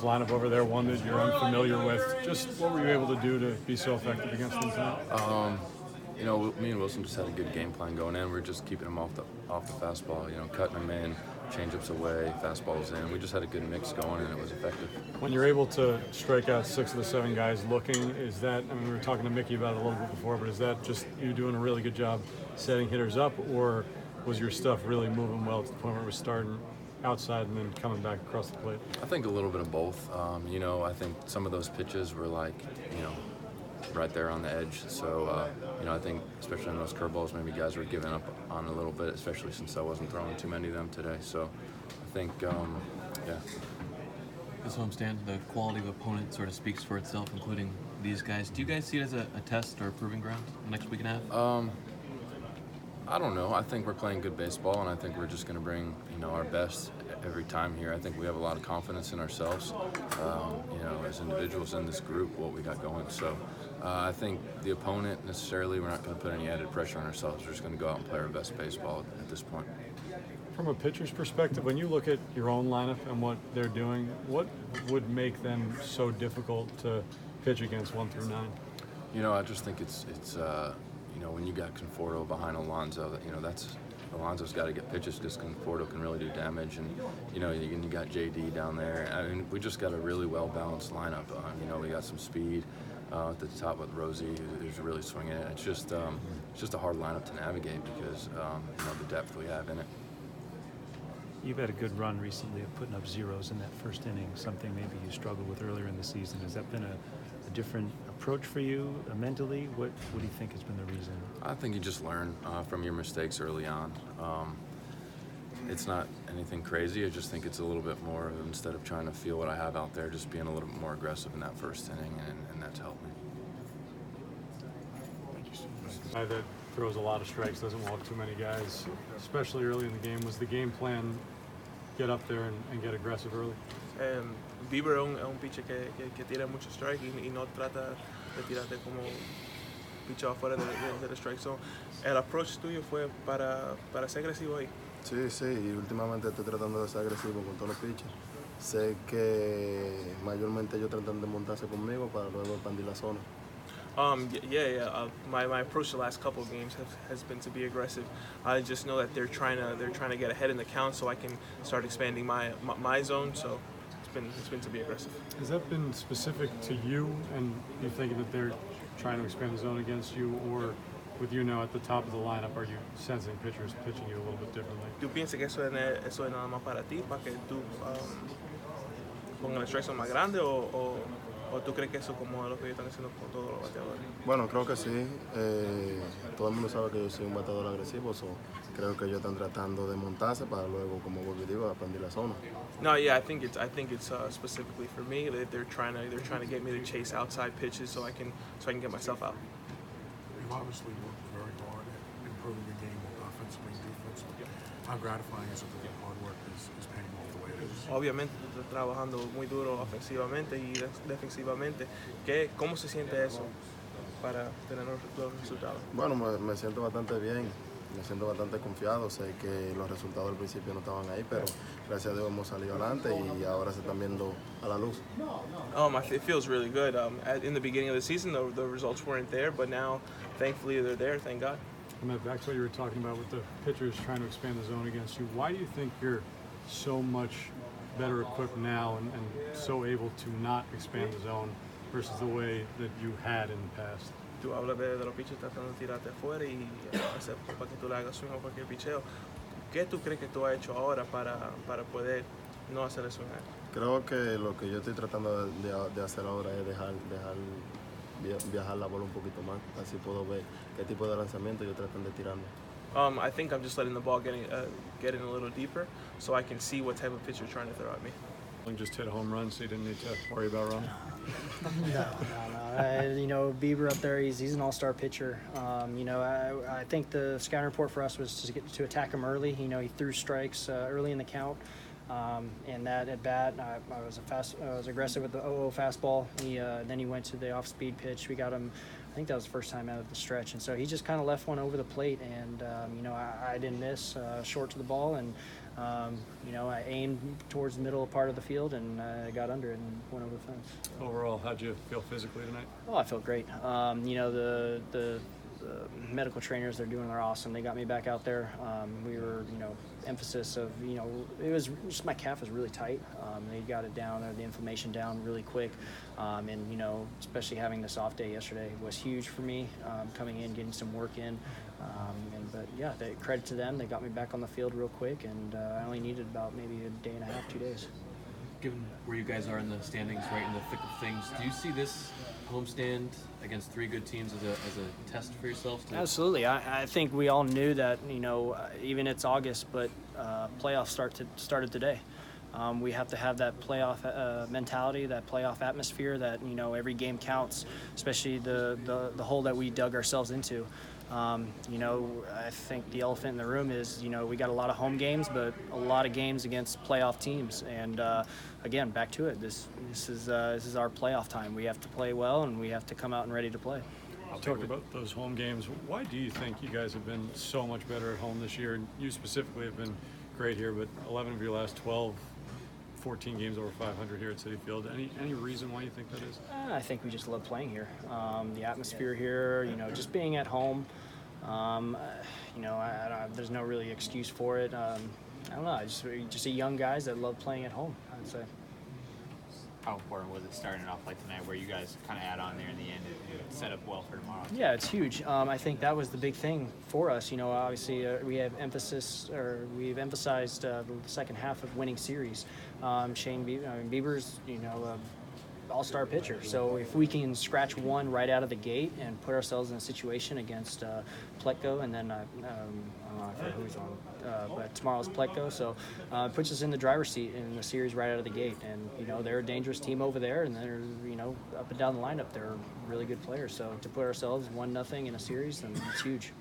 lineup over there, one that you're unfamiliar with. Just what were you able to do to be so effective against them tonight? Me and Wilson just had a good game plan going in. We're just keeping him off the fastball, cutting him in, changeups away, fastballs in. We just had a good mix going, and it was effective. When you're able to strike out 6 of the 7 guys looking, is that, we were talking to Mickey about it a little bit before, but is that just you doing a really good job setting hitters up, or was your stuff really moving well to the point where it was starting outside and then coming back across the plate? I think a little bit of both. I think some of those pitches were right there on the edge. So, I think especially on those curveballs, maybe guys were giving up on a little bit, especially since I wasn't throwing too many of them today. So I think, This homestand, the quality of opponent sort of speaks for itself, including these guys. Do you guys see it as a test or a proving ground the next week and a half? I don't know. I think we're playing good baseball, and I think we're just going to bring, our best every time here. I think we have a lot of confidence in ourselves, as individuals in this group, what we got going. So I think the opponent, necessarily, we're not going to put any added pressure on ourselves. We're just going to go out and play our best baseball at this point. From a pitcher's perspective, when you look at your own lineup and what they're doing, what would make them so difficult to pitch against 1 through 9? I just think it's when you got Conforto behind Alonso, Alonso's got to get pitches because Conforto can really do damage, and you got JD down there. We just got a really well balanced lineup. We got some speed at the top with Rosie, who's really swinging it. It's just a hard lineup to navigate because the depth we have in it. You've had a good run recently of putting up zeros in that first inning, something maybe you struggled with earlier in the season. Has that been a different approach for you mentally? What do you think has been the reason? I think you just learn from your mistakes early on. It's not anything crazy. I just think it's a little bit more, instead of trying to feel what I have out there, just being a little bit more aggressive in that first inning, and that's helped me. A guy that throws a lot of strikes, doesn't walk too many guys, especially early in the game. Was the game plan get up there and get aggressive early? Bieber es un pitcher que tira mucho strike y no trata de tirarte como pichado afuera del strike zone. ¿El approach tuyo fue para ser agresivo ahí? Sí, y últimamente estoy tratando de ser agresivo con todos los pitchers. Sé que mayormente ellos tratan de montarse conmigo para luego expandir la zona. My approach the last couple of games has been to be aggressive. I just know that they're trying to get ahead in the count, so I can start expanding my zone. So it's been to be aggressive. Has that been specific to you, and you thinking that they're trying to expand the zone against you, or with you now at the top of the lineup, are you sensing pitchers pitching you a little bit differently? ¿Tú piensas que eso es nada más para ti, para que tú pongas el strike zone más grande, o tú crees que eso es como lo que ellos están haciendo con todos los bateadores? Bueno, creo que sí. Todo el mundo sabe que yo soy un bateador agresivo, creo que ellos están tratando de montarse para luego, como vuelvo y digo, expandir la zona. No, yeah, I think it's specifically for me. They're trying to get me to chase outside pitches so I can get myself out. You've obviously worked very hard at improving your game, both offensively and defensively. How gratifying is it that the hard work is paying off the way it is? Obviamente estoy trabajando muy duro ofensivamente y defensivamente. ¿Cómo se siente eso para tener los resultados? Bueno, me siento bastante bien. Me siento bastante confiado. Sé que los resultados al principio no estaban ahí, pero gracias a Dios hemos salido adelante y ahora se están viendo a la luz. It feels really good. In the beginning of the season, the results weren't there, but now, thankfully, they're there. Thank God. Amed, back to what you were talking about with the pitchers trying to expand the zone against you. Why do you think you're so much better equipped now and so able to not expand the zone versus the way that you had in the past? Tú hablas de los pitchers tratando de tirarte afuera y hacer para que tú le hagas swing a cualquier picheo. ¿Qué tú crees que tú has hecho ahora para poder no hacer eso? Creo que lo que yo estoy tratando de hacer ahora es dejar viajar la bola un poquito más. Así puedo ver qué tipo de lanzamiento yo tratan de tirarme. I think I'm just letting the ball getting a little deeper so I can see what type of pitch you're trying to throw at me. Just hit a home run, so you didn't need to worry about running. No. Bieber up there, he's an all-star pitcher. I think the scouting report for us was to attack him early. He threw strikes early in the count. And that at bat, I was aggressive with the 0-0 fastball. Then he went to the off-speed pitch. We got him. I think that was the first time out of the stretch, and so he just kind of left one over the plate, and I didn't miss, short to the ball, and I aimed towards the middle part of the field and got under it and went over the fence. Overall, how'd you feel physically tonight? Oh, I felt great. The medical trainers, they're awesome. They got me back out there. We were, emphasis of, it was just my calf was really tight. They got it down, the inflammation down really quick. And, especially having this off day yesterday was huge for me, coming in, getting some work in. But yeah, credit to them. They got me back on the field real quick, and I only needed about maybe a day and a half, 2 days. Given where you guys are in the standings, right in the thick of things, do you see this homestand against 3 good teams as a test for yourselves? Absolutely. I think we all knew that, even it's August, but playoffs started today. We have to have that playoff mentality, that playoff atmosphere, that, every game counts, especially the hole that we dug ourselves into. I think the elephant in the room is, we got a lot of home games, but a lot of games against playoff teams. And again, back to it. This is our playoff time. We have to play well, and we have to come out and ready to play. Talk about those home games. Why do you think you guys have been so much better at home this year? And you specifically have been great here, but 11 of your last 12, 14 games over 500 here at Citi Field. Any reason why you think that is? I think we just love playing here. The atmosphere here, just being at home. There's no really excuse for it. I don't know. Just see young guys that love playing at home, I'd say. How important was it starting off like tonight, where you guys kind of add on there in the end and set up well for tomorrow? Yeah, it's huge. I think that was the big thing for us. Obviously we've emphasized the second half of winning series. Shane Bieber's, all-star pitcher. So if we can scratch one right out of the gate and put ourselves in a situation against Pletko, and then I forget who he's on, but tomorrow's Pletko, so it puts us in the driver's seat in the series right out of the gate. And they're a dangerous team over there, and they're up and down the lineup, they're really good players. So to put ourselves 1-0 in a series, then it's huge.